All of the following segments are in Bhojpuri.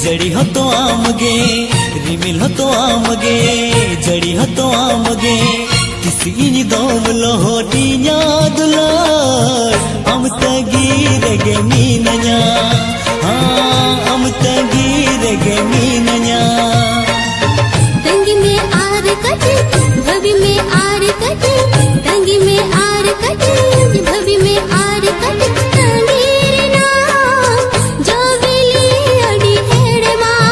जड़ी हो तो आमगे रिमिल हो तो आमगे जड़ी हो तो आमगे किसी दोम लोहोटी दुलार हम तगीर गे मीनया हाँ हम तगीर गे मीनया तंगी में आर कटे भवि में आर कटे तंगी में आर कटे भवि में आर कटे तंगीर ना जो बिली अड़ी हेड़ माँ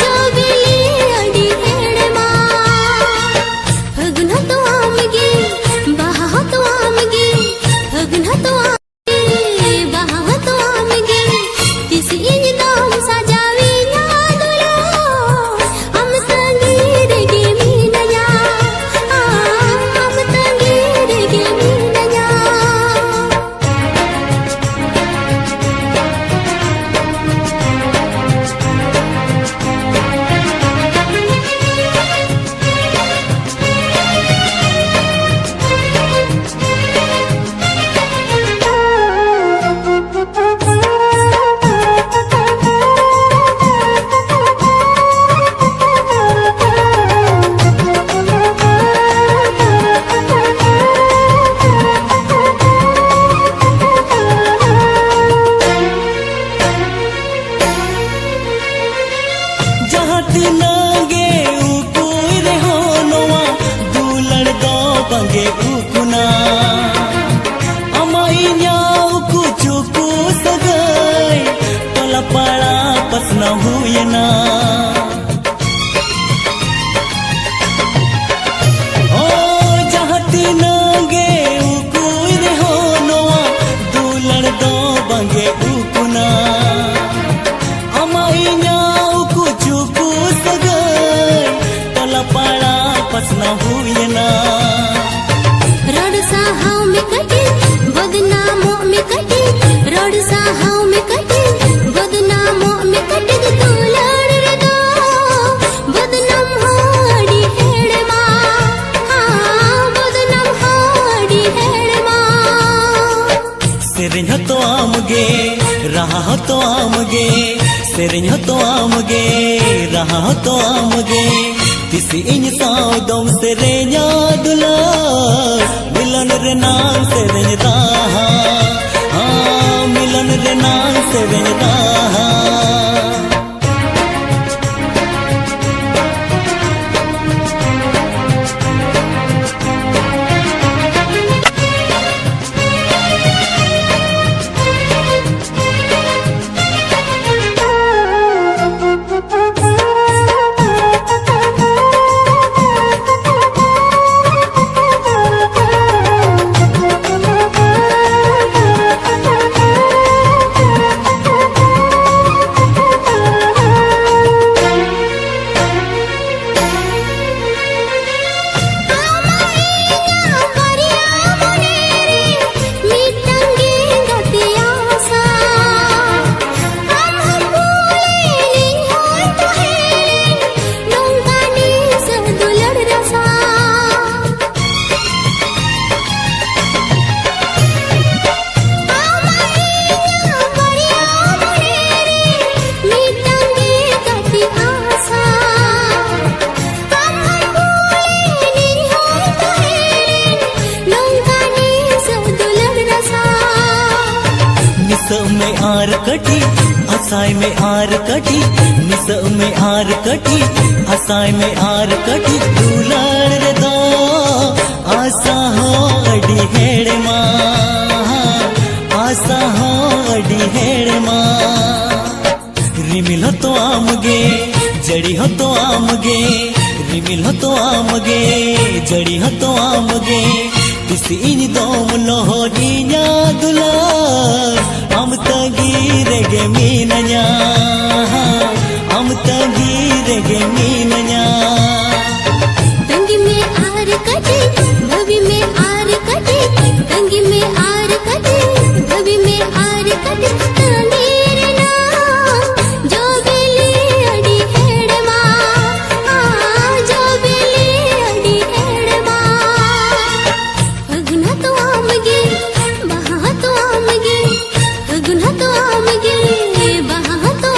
जो बिली अड़ी हेड़ माँ फगुना तो आमगे बहा तो आमगे फगुना तो आमगे बहा तो आमगे किसी दाम सजावी यादुला हम तंगीर गे मीनया हम तंगीर गे मीनया जहाँ तिनागे उकुर हो नवा दुलड़ दो बंगे उकुना अमाई न्याउ कुचुकु सगई तोला पाड़ा पसना हुए ना ओ जहाँ तिनागे उकुर हो नवा दुलड़ दो बंगे उकुना अमाई न्याउ कुचुकु सगई तोला पाड़ा पसना हुए ना रोड साहाव में कटे बदनामों में कटे रोड साहाव में कटे बदनामों में कटे तू लड़ रे दो बदनाम होड़ी हेड़ माँ बदनाम होड़ी हेड़ माँ सेरिन हो तो आमगे रहा हो तो आमगे सेरिन हो तो आमगे रहा हो तो आमगे किसी इंसान दम सेरेन्या दुलार मिलन रे नाम सेरेन रहा हाँ मिलन रे नाम सेरेन रहा में आर कटी असाई में आर कटी निस में आर कटी असाई में आर कटी दुलार रे दो आसा हो अडी हेड़ माँ आसा हो अडी हेड़ माँ रिमिल हो तो आमगे जड़ी हो तो आमगे रिमिल हो तो आमगे जड़ी हो तो आमगे किसी इन दोम लोहोटी दुलार हम तगीर गे मीनया हम तगीर गे मीनया तंगी में आर कटे भवि में आर कटे तंगी में आर कटे भवि में आर कटे तंगीर ना जो बिली अड़ी हेड़ माँ जो बिली अड़ी हेड़ माँ फगुना तो आमगे बहा तो आमगे फगुना तो आमगे बहा तो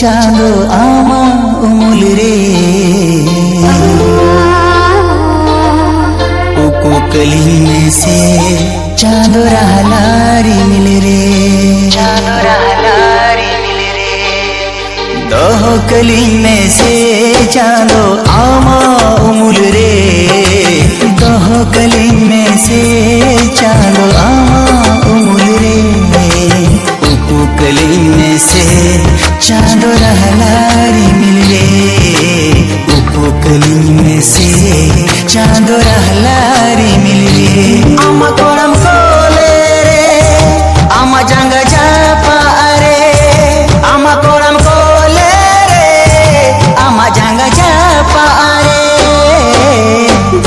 चांदो आमा उमुल रे उको कली में से चांदो रहलारी मिल रे चांदो रहलारी मिल रे दो कली में से चांदो आमा उमुल रे दो कली में से चांदो आमा उमुल रे कली में से चांदो रहलारी मिल रे उको कली में से चांदो रहलारी मिल रे आमा कोरम कोले रे आमा जंगा जापा रे आमा कोरम कोले रे आमा जंगा जापा रे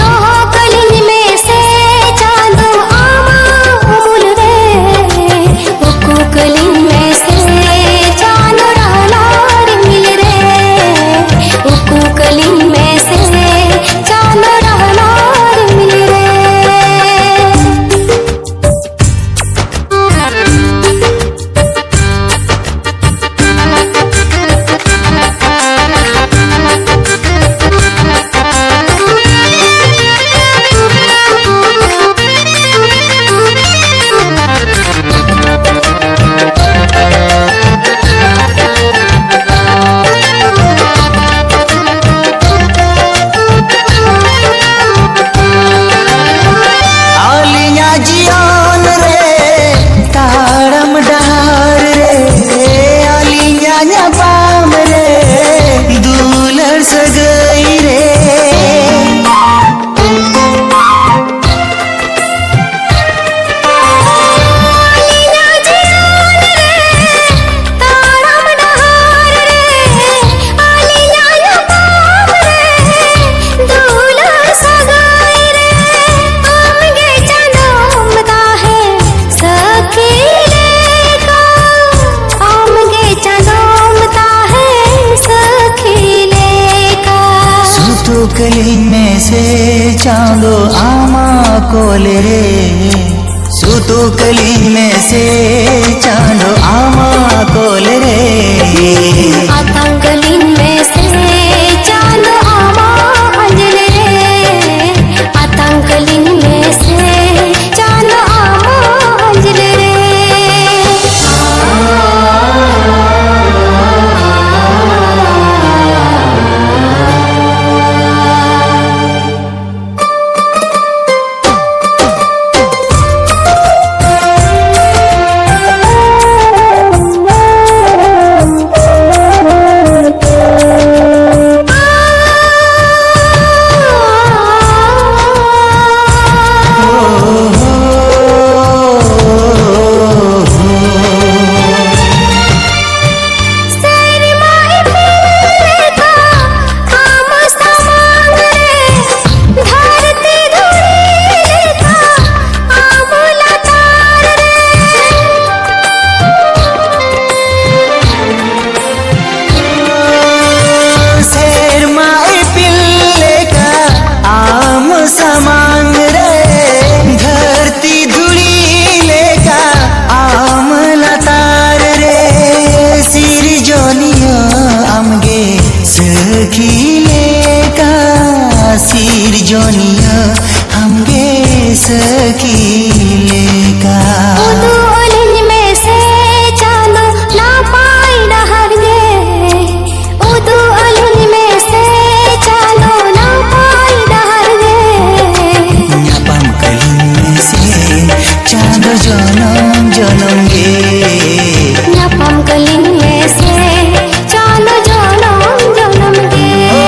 दो कली में से चांदो आमा उमुल रे उको कली में से चांदो रहलारी मिल रे उको कली में से चांदो रहलारी मिल रे आलिया जियान रे तारम डहार रे आलिया नबाम रे दूलर सगई रे कली में से चांदो आमा कोले रे सुतु कली में से चांदो आमा कोले रे आतंकली में से चांदो आमा अंजल रे आतंकली में से चांदो आमा अंजल रे समांग रे धरती धुली लेका आम लतार रे सिर जोनिया आमगे सखी लेका सिर जोनिया हमगे सखी लेका उदुलिन में से चांदो ना पाई डहर गे उदुलिन में से चांदो ना पाई डहर गे न्यापम कली में से चांदो जनम जनम गे न्यापम कली में से चांदो जनम जनम गे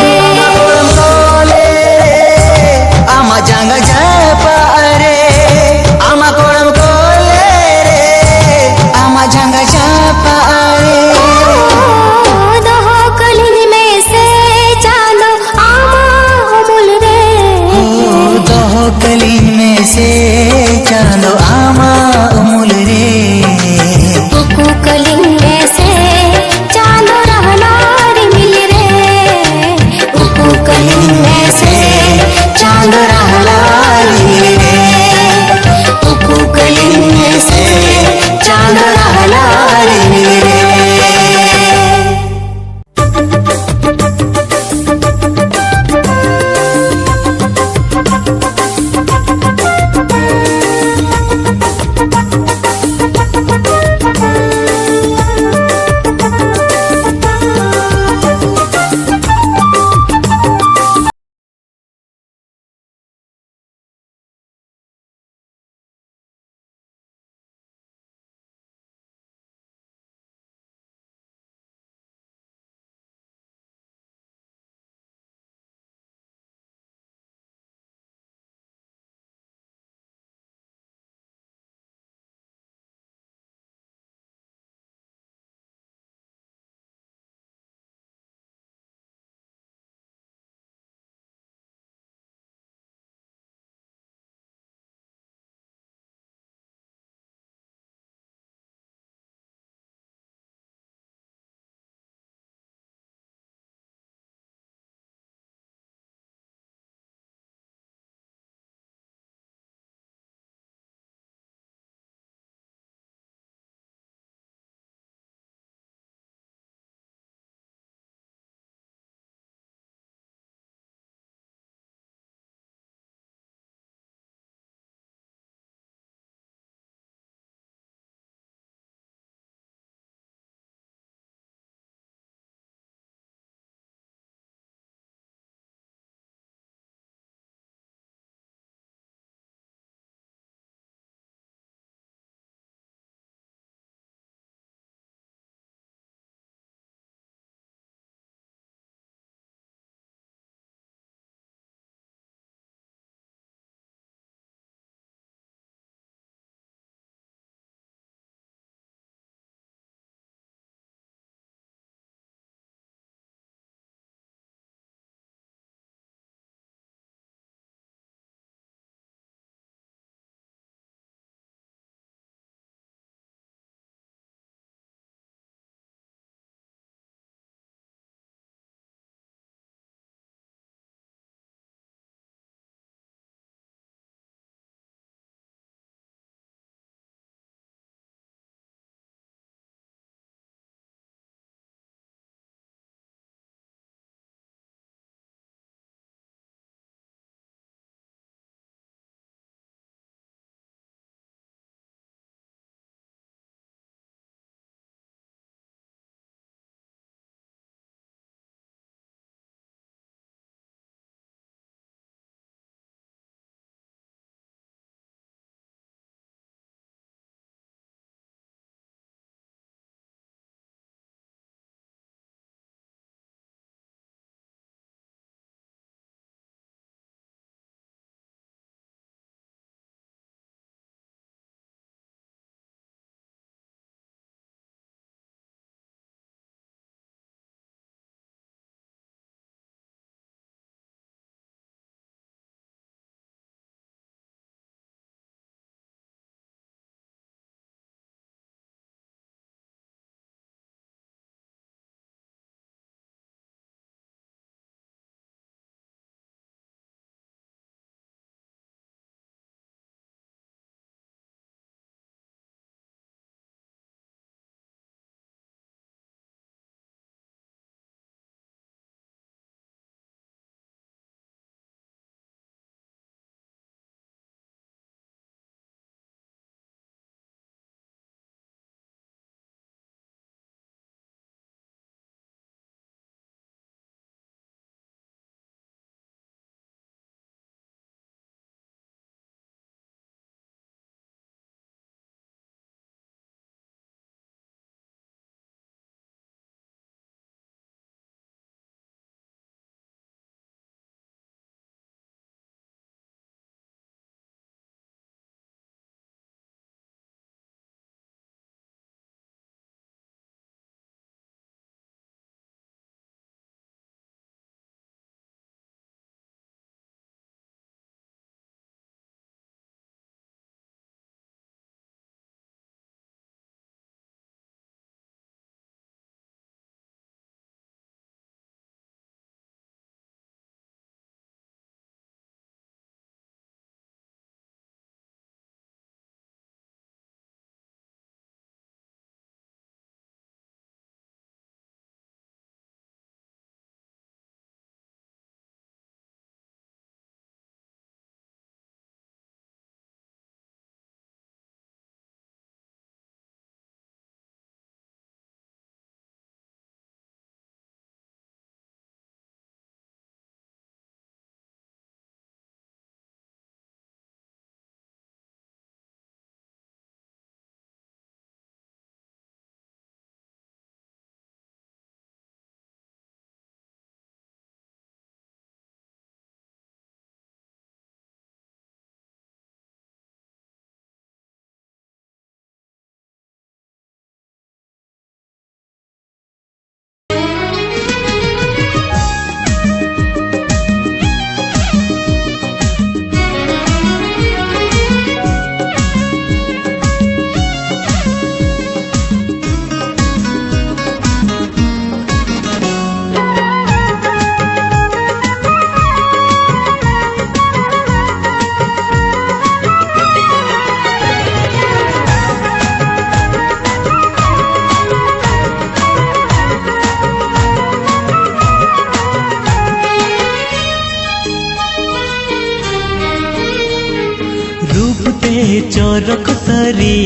चरक सरी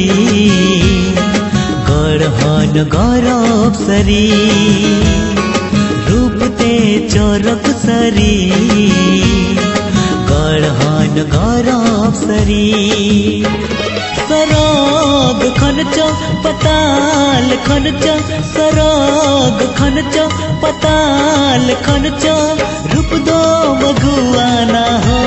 गढ़हन गौरव सरी रूप ते चरक सरी गढ़हन गौरव सरी सराग खनच पताल खनच सराग खनच पताल खनच रूप दो मगुआना हो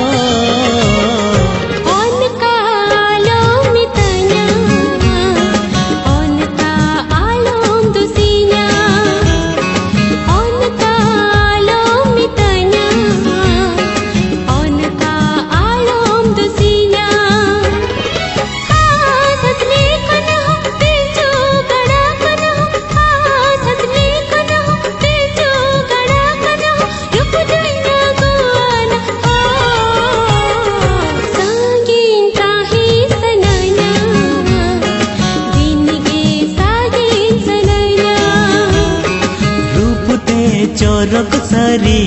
चरक सरी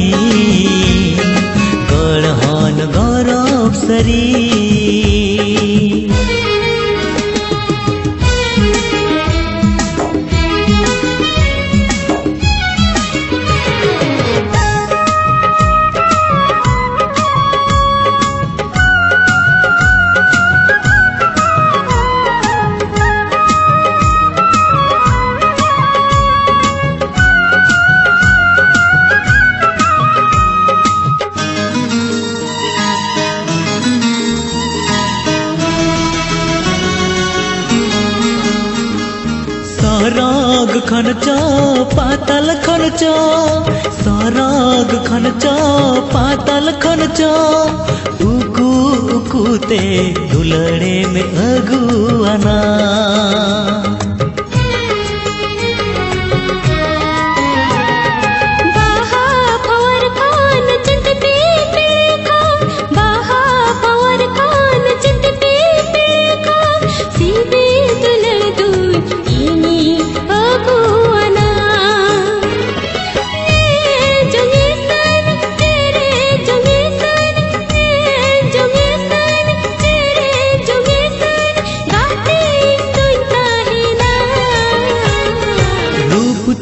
गढ़हन गौरव सरी सराग खनच पाताल खनच सराग खनच पाताल खनच उकू उकूते दुलड़े में अगुआना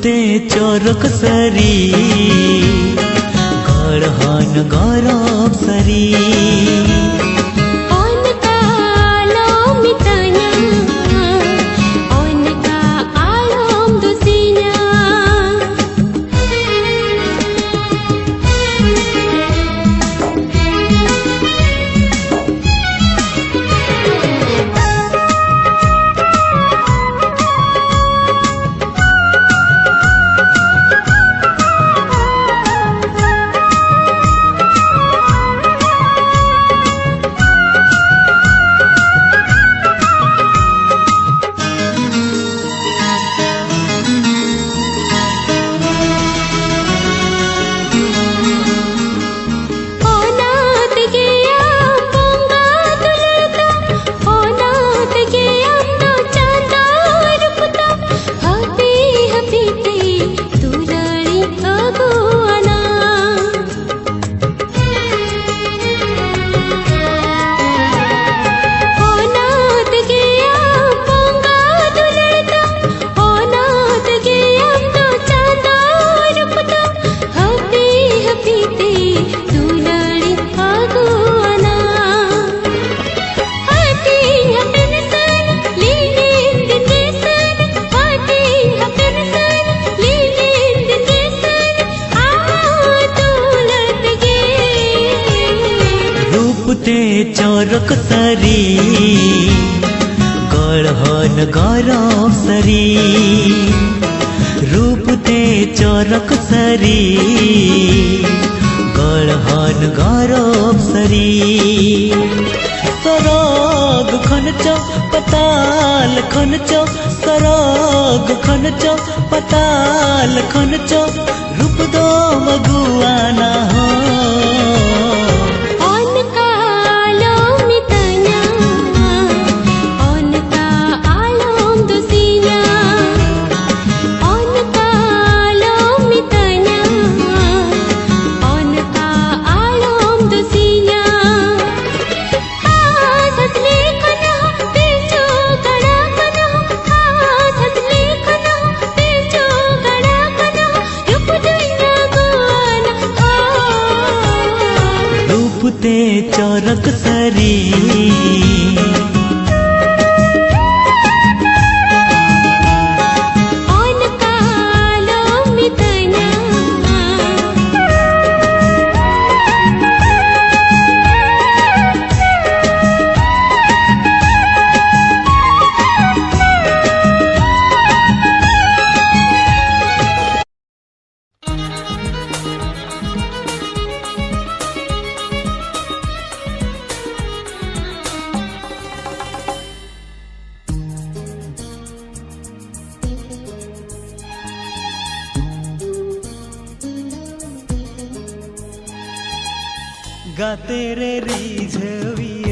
ते चरक सरी गढ़हन गौरव सरी ते चरक सरी गढ़हन गौरव सरी रूप ते चरक सरी गढ़हन गौरव सरी सराग खनच पताल खनच सराग खनच पताल खनच रूप दो मगुआना हो Let's चोरक सरी गाते रे रिझविय